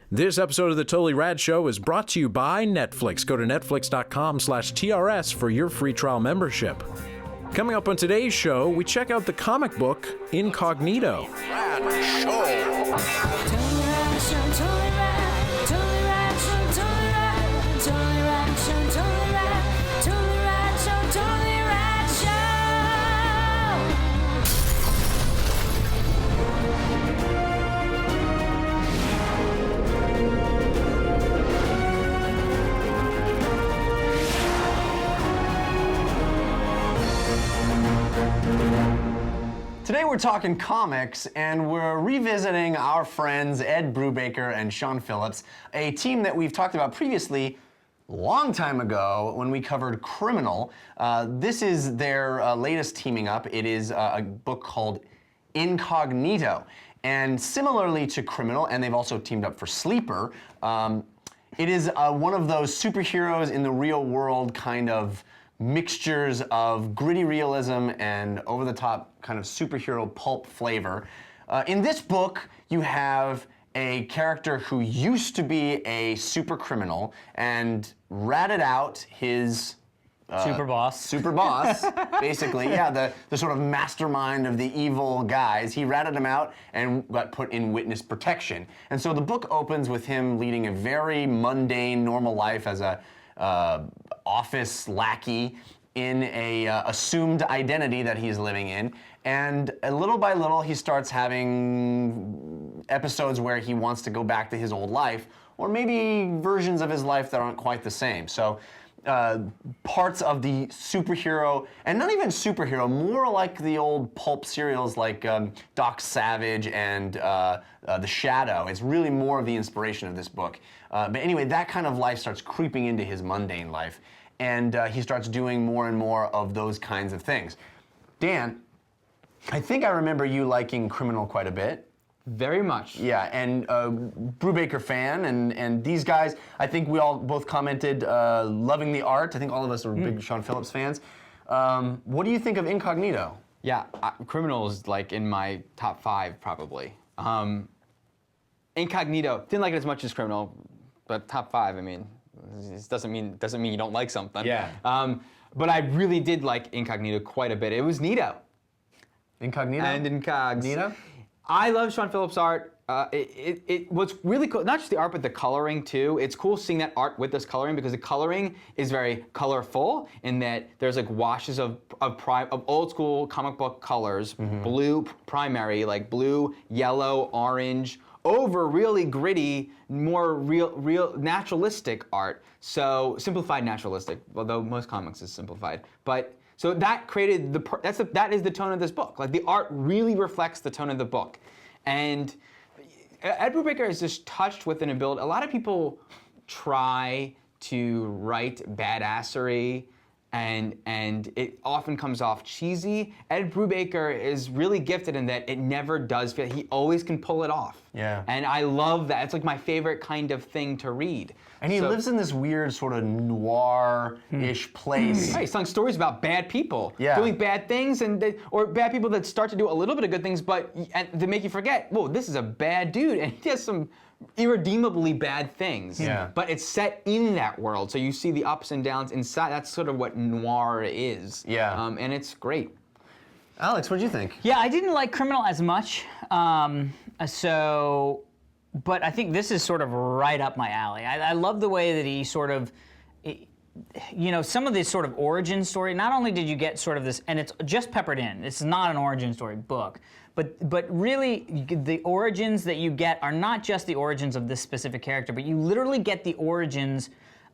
This episode of The Totally Rad Show is brought to you by Netflix. Go to netflix.com/TRS for your free trial membership. Coming up on today's show, we check out the comic book Incognito. Rad Show. Today we're talking comics, and we're revisiting our friends Ed Brubaker and Sean Phillips, a team that we've talked about previously a long time ago when we covered Criminal. This is their latest teaming up. It is a book called Incognito. And similarly to Criminal, and they've also teamed up for Sleeper, it is one of those superheroes in the real world kind of mixtures of gritty realism and over-the-top kind of superhero pulp flavor. In this book, you have a character who used to be a super criminal and ratted out his super boss, basically, yeah, the sort of mastermind of the evil guys. He ratted him out and got put in witness protection. And so the book opens with him leading a very mundane, normal life as a office lackey in a assumed identity that he's living in, and little by little he starts having episodes where he wants to go back to his old life, or maybe versions of his life that aren't quite the same. So parts of the superhero, and not even superhero, more like the old pulp serials like Doc Savage and The Shadow. It's really more of the inspiration of this book. But anyway, that kind of life starts creeping into his mundane life, and he starts doing more and more of those kinds of things. Dan, I think I remember you liking Criminal quite a bit. Very much. Yeah, and Brubaker fan, and these guys, I think we all both commented loving the art. I think all of us are big Sean Phillips fans. What do you think of Incognito? Yeah, Criminal is like in my top 5 probably. Incognito, didn't like it as much as Criminal, but top 5, I mean, it doesn't mean you don't like something. Yeah. But I really did like Incognito quite a bit. It was neato. Incognito? And Incogs. Nito? I love Sean Phillips' art. It was really cool, not just the art, but the coloring too. It's cool seeing that art with this coloring, because the coloring is very colorful in that there's like washes of old school comic book colors, blue primary, like blue, yellow, orange, over really gritty, more real naturalistic art. So simplified naturalistic, although most comics is simplified. But so that created that is the tone of this book. Like the art really reflects the tone of the book. And Ed Brubaker is just touched with an ability. A lot of people try to write badassery, and it often comes off cheesy. Ed Brubaker is really gifted in that it never does feel. He always can pull it off. Yeah. And I love that. It's like my favorite kind of thing to read. And he lives in this weird sort of noir-ish place. Right, he's telling stories about bad people Yeah. doing bad things, or bad people that start to do a little bit of good things, but they make you forget, whoa, this is a bad dude, and he has some irredeemably bad things. Yeah. But it's set in that world, so you see the ups and downs inside. That's sort of what noir is. Yeah. And it's great. Alex, what did you think? Yeah, I didn't like Criminal as much, but I think this is sort of right up my alley. I love the way that he sort of, some of this sort of origin story. Not only did you get sort of this, and it's just peppered in. It's not an origin story book, but really the origins that you get are not just the origins of this specific character, but you literally get the origins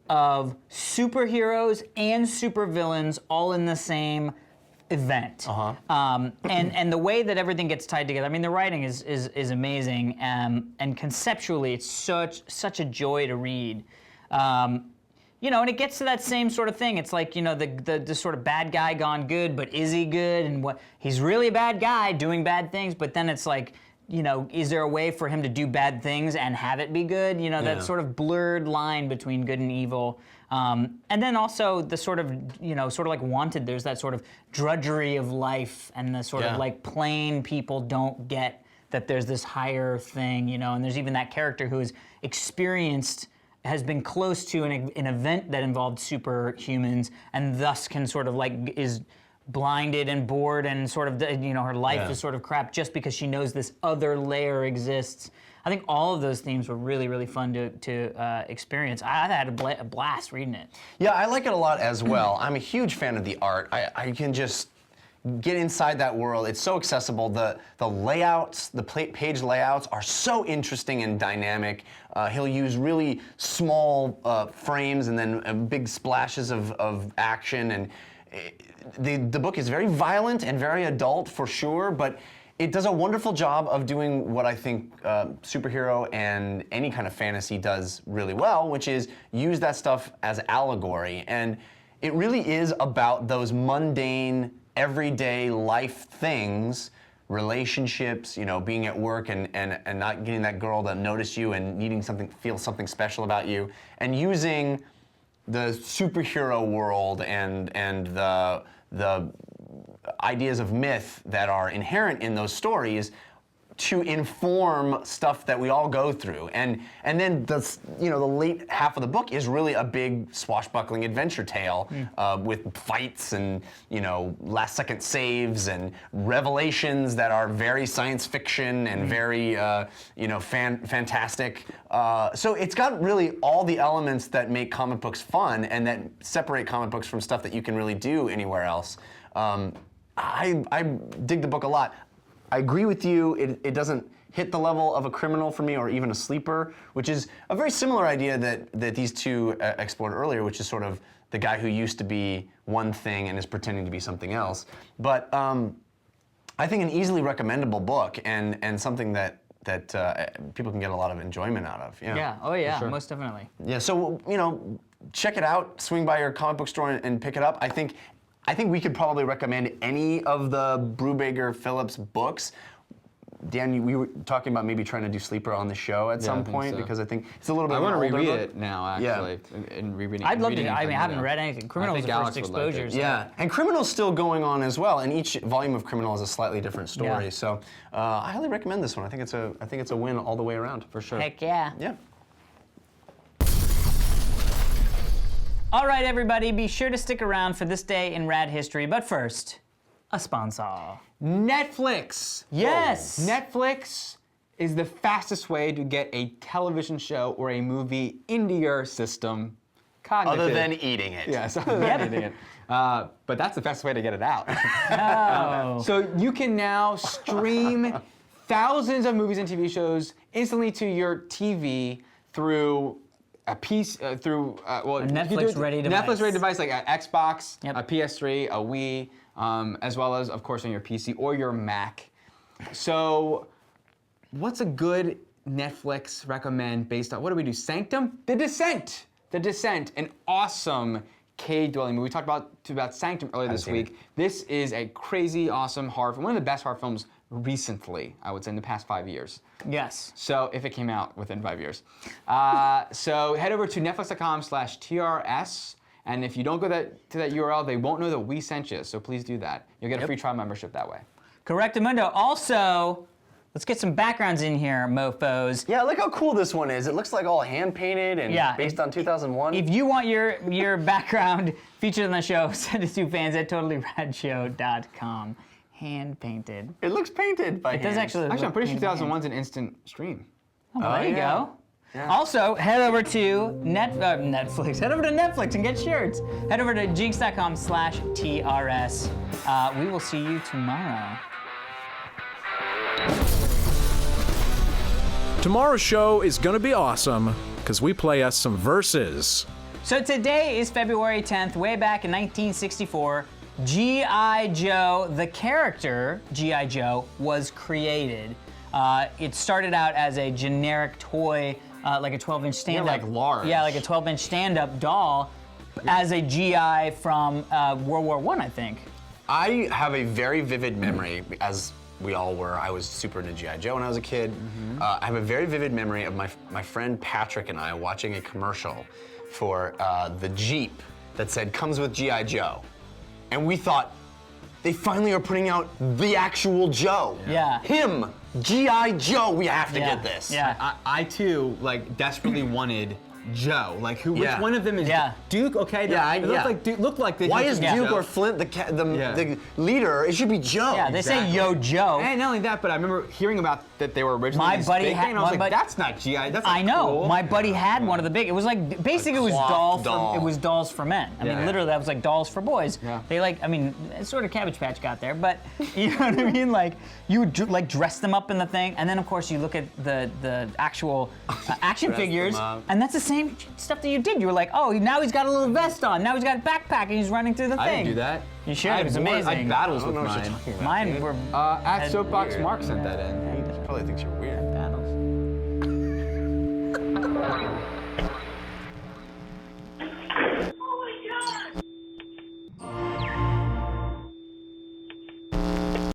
of superheroes and supervillains all in the same event. And the way that everything gets tied together, I mean, the writing is amazing, and conceptually it's such a joy to read. And it gets to that same sort of thing. It's like, the sort of bad guy gone good, but is he good? And he's really a bad guy doing bad things, but then it's like, is there a way for him to do bad things and have it be good? That sort of blurred line between good and evil. And then also the sort of, sort of like Wanted, there's that sort of drudgery of life and the sort of like plain people don't get that there's this higher thing, and there's even that character who has has been close to an event that involved superhumans and thus can sort of like is blinded and bored and sort of, her life is sort of crap just because she knows this other layer exists. I think all of those themes were really, really fun to experience. I had a blast reading it. Yeah, I like it a lot as well. I'm a huge fan of the art. I can just get inside that world. It's so accessible. The layouts, the page layouts are so interesting and dynamic. He'll use really small frames and then big splashes of action. And the book is very violent and very adult for sure, but it does a wonderful job of doing what I think superhero and any kind of fantasy does really well, which is use that stuff as allegory. And it really is about those mundane, everyday life things, relationships, being at work and not getting that girl to notice you and needing feel something special about you, and using the superhero world and the ideas of myth that are inherent in those stories to inform stuff that we all go through. And then the late half of the book is really a big swashbuckling adventure tale with fights and last second saves and revelations that are very science fiction and very fantastic. So it's got really all the elements that make comic books fun and that separate comic books from stuff that you can really do anywhere else. I dig the book a lot. I agree with you, it doesn't hit the level of a Criminal for me or even a Sleeper, which is a very similar idea that these two explored earlier, which is sort of the guy who used to be one thing and is pretending to be something else. But I think an easily recommendable book and something that people can get a lot of enjoyment out of. Yeah, oh yeah, sure. Most definitely. Yeah, so, check it out, swing by your comic book store and pick it up. I think we could probably recommend any of the Brubaker Phillips books. Dan, we were talking about maybe trying to do Sleeper on the show at some point because I think it's a little bit. I want to reread book. it now, actually, and rereading. I'd love to. I haven't read anything. Criminal is the first exposure. Like yeah, and Criminal's still going on as well, and each volume of Criminal is a slightly different story. Yeah. So I highly recommend this one. I think it's a win all the way around for sure. Heck yeah. Yeah. All right, everybody, be sure to stick around for this day in rad history. But first, a sponsor. Netflix. Yes. Netflix is the fastest way to get a television show or a movie into your system. Cognitive. Other than eating it. Yes, other than eating it. But that's the fastest way to get it out. Oh. So you can now stream thousands of movies and TV shows instantly to your TV through a piece a Netflix-ready device. Netflix-ready device like an Xbox, yep. a PS3, a Wii, as well as, of course, on your PC or your Mac. So, what's a good Netflix recommend based on, what do we do? Sanctum? The Descent, an awesome cave-dwelling movie. We talked about Sanctum earlier this week. This is a crazy, awesome horror film, one of the best horror films recently, I would say, in the past 5 years. Yes. So if it came out within 5 years. So head over to netflix.com/TRS, and if you don't go to that URL, they won't know that we sent you, so please do that. You'll get a free trial membership that way. Correctamundo. Also, let's get some backgrounds in here, mofos. Yeah, look how cool this one is. It looks like all hand-painted and based on 2001. If you want your background featured on the show, send it to fans@totallyradshow.com. Hand-painted. It looks painted by hand. It does actually. Actually, I'm pretty sure 2001's an instant stream. Oh, there you go. Yeah. Also, head over to Netflix. Head over to Netflix and get shirts. Head over to jinx.com/TRS. We will see you tomorrow. Tomorrow's show is gonna be awesome because we play us some verses. So today is February 10th, way back in 1964. G.I. Joe, the character G.I. Joe, was created. It started out as a generic toy, like a 12-inch stand-up. Yeah, like large. Yeah, like a 12-inch stand-up doll, as a GI from World War I think. I have a very vivid memory, as we all were. I was super into G.I. Joe when I was a kid. I have a very vivid memory of my friend Patrick and I watching a commercial for the Jeep that said comes with G.I. Joe. And we thought, they finally are putting out the actual Joe. Yeah. Him, G.I. Joe, we have to get this. Yeah. I too like desperately wanted Joe. Like who? Which Yeah. one of them is Yeah. Duke? Okay. Yeah, it looked like Duke. Looked like they Why should is be Duke Joe. or Flint the Yeah. leader? It should be Joe. Yeah, they say Exactly. Yo Joe. And not only that, but I remember hearing about that they were originally My this buddy big had- thing, and I was my like, buddy- that's not GI. That's not I know. cool. My buddy had one of the big. It was like basically it was cloth doll. it was dolls for men. I mean, Yeah. literally that was like dolls for boys. Yeah. They like. I mean, it's sort of Cabbage Patch got there, but you know what I mean. Like you would like dress them up in the thing, and then of course you look at the actual action figures, up. and that's the same stuff that you did. You were like, oh, now he's got a little vest on. Now he's got a backpack, and he's running through the I thing. didn't do that. You should. I It was had amazing. I had battles I don't with know what you're mine. talking about. Mine dude. were. At had Soapbox weird. Mark sent that in. He probably thinks you're weird.